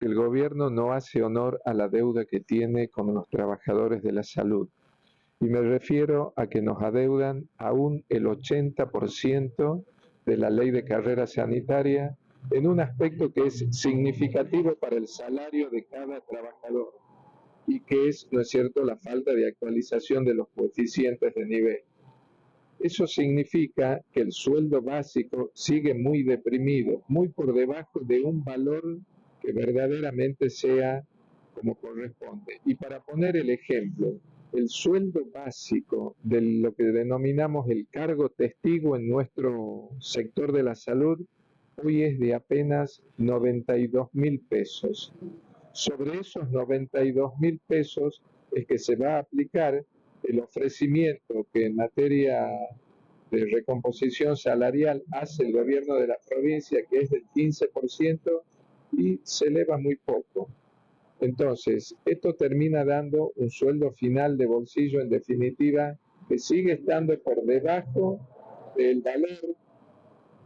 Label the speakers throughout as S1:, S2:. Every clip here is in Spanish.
S1: el gobierno no hace honor a la deuda que tiene con los trabajadores de la salud. Y me refiero a que nos adeudan aún el 80% de la ley de carrera sanitaria en un aspecto que es significativo para el salario de cada trabajador y que es, ¿no es cierto?, la falta de actualización de los coeficientes de nivel. Eso significa que el sueldo básico sigue muy deprimido, muy por debajo de un valor que verdaderamente sea como corresponde. Y para poner el ejemplo, el sueldo básico de lo que denominamos el cargo testigo en nuestro sector de la salud hoy es de apenas 92.000 pesos. Sobre esos 92.000 pesos es que se va a aplicar el ofrecimiento que en materia de recomposición salarial hace el gobierno de la provincia, que es del 15%, y se eleva muy poco. Entonces, esto termina dando un sueldo final de bolsillo, en definitiva, que sigue estando por debajo del valor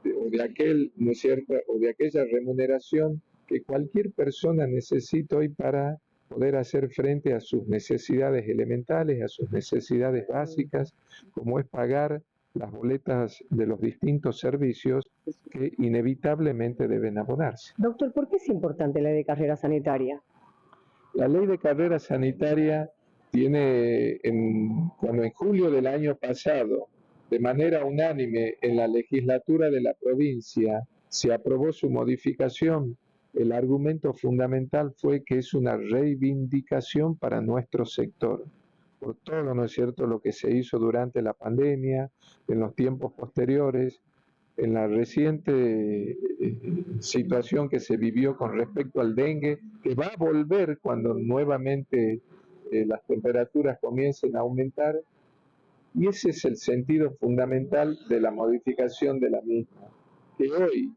S1: o de aquel, ¿no es cierto?, o de aquella remuneración que cualquier persona necesita hoy para poder hacer frente a sus necesidades elementales, a sus necesidades básicas, como es pagar las boletas de los distintos servicios que inevitablemente deben abonarse.
S2: Doctor, ¿por qué es importante la ley de carrera sanitaria?
S1: La ley de carrera sanitaria tiene, cuando en julio del año pasado, de manera unánime en la legislatura de la provincia, se aprobó su modificación, el argumento fundamental fue que es una reivindicación para nuestro sector. Por todo, ¿no es cierto?, lo que se hizo durante la pandemia, en los tiempos posteriores, en la reciente situación que se vivió con respecto al dengue, que va a volver cuando nuevamente las temperaturas comiencen a aumentar, y ese es el sentido fundamental de la modificación de la misma, que hoy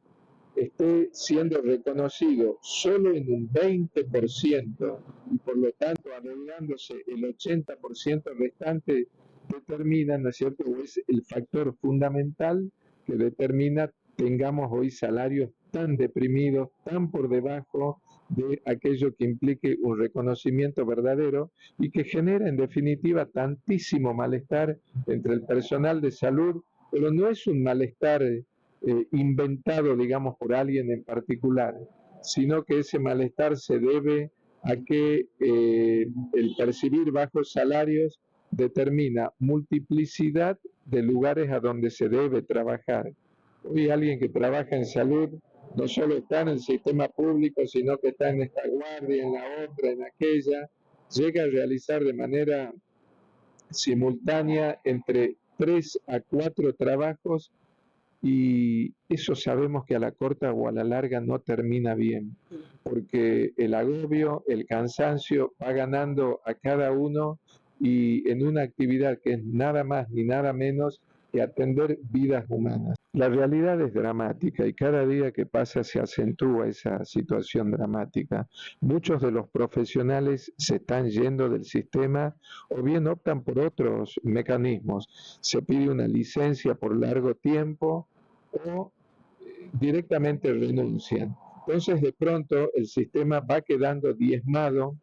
S1: esté siendo reconocido solo en un 20% y por lo tanto adeudándose el 80% restante, determina, ¿no es cierto?, o es el factor fundamental que determina tengamos hoy salarios tan deprimidos, tan por debajo de aquello que implique un reconocimiento verdadero y que genera en definitiva tantísimo malestar entre el personal de salud, pero no es un malestar inventado, digamos, por alguien en particular, sino que ese malestar se debe a que el percibir bajos salarios determina multiplicidad de lugares a donde se debe trabajar. Hoy alguien que trabaja en salud no solo está en el sistema público, sino que está en esta guardia, en la otra, en aquella, llega a realizar de manera simultánea entre 3 a 4 trabajos, y eso sabemos que a la corta o a la larga no termina bien, porque el agobio, el cansancio va ganando a cada uno y en una actividad que es nada más ni nada menos que atender vidas humanas. La realidad es dramática y cada día que pasa se acentúa esa situación dramática. Muchos de los profesionales se están yendo del sistema o bien optan por otros mecanismos. Se pide una licencia por largo tiempo o directamente renuncian. Entonces, de pronto, el sistema va quedando diezmado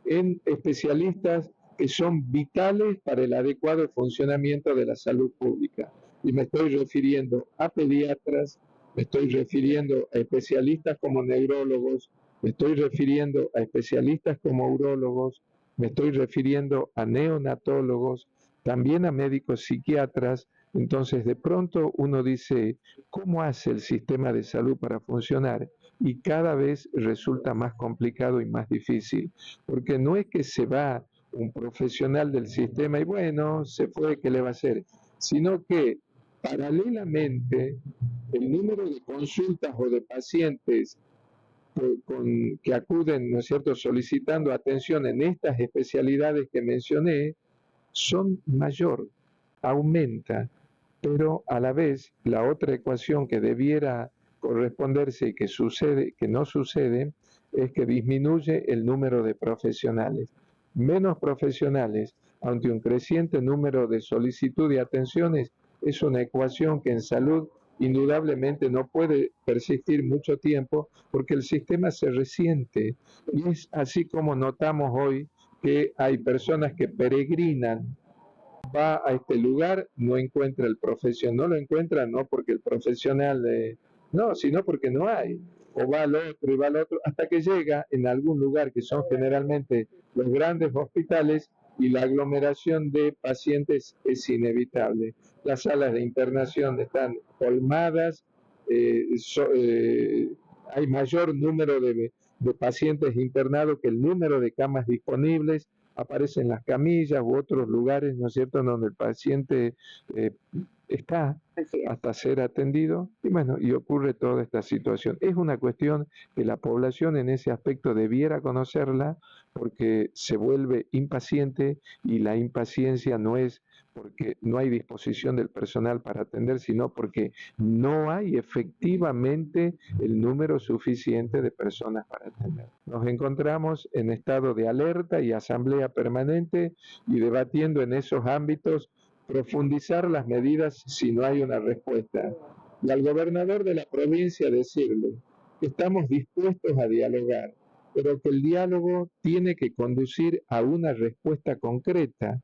S1: en especialistas que son vitales para el adecuado funcionamiento de la salud pública. Y me estoy refiriendo a pediatras, me estoy refiriendo a especialistas como neurólogos, me estoy refiriendo a especialistas como urólogos, me estoy refiriendo a neonatólogos, también a médicos psiquiatras. Entonces, de pronto uno dice, ¿cómo hace el sistema de salud para funcionar? Y cada vez resulta más complicado y más difícil, porque no es que se va un profesional del sistema y bueno, se fue, ¿qué le va a hacer? Sino que paralelamente el número de consultas o de pacientes que acuden, ¿no es cierto?, solicitando atención en estas especialidades que mencioné, son mayor, aumenta, pero a la vez la otra ecuación que debiera corresponderse y que sucede, que no sucede, es que disminuye el número de profesionales. Menos profesionales, ante un creciente número de solicitud de atenciones, es una ecuación que en salud indudablemente no puede persistir mucho tiempo porque el sistema se resiente. Y es así como notamos hoy que hay personas que peregrinan, va a este lugar, no encuentra el profesional, no lo encuentra no porque el profesional, no, sino porque no hay, o va al otro y va al otro, hasta que llega en algún lugar que son generalmente los grandes hospitales y la aglomeración de pacientes es inevitable. Las salas de internación están colmadas, hay mayor número de pacientes internados que el número de camas disponibles, aparecen las camillas u otros lugares, ¿no es cierto?, donde el paciente eh, está hasta ser atendido, y bueno, y ocurre toda esta situación. Es una cuestión que la población en ese aspecto debiera conocerla, porque se vuelve impaciente, y la impaciencia no es porque no hay disposición del personal para atender, sino porque no hay efectivamente el número suficiente de personas para atender. Nos encontramos en estado de alerta y asamblea permanente y debatiendo en esos ámbitos profundizar las medidas si no hay una respuesta. Y al gobernador de la provincia decirle que estamos dispuestos a dialogar, pero que el diálogo tiene que conducir a una respuesta concreta.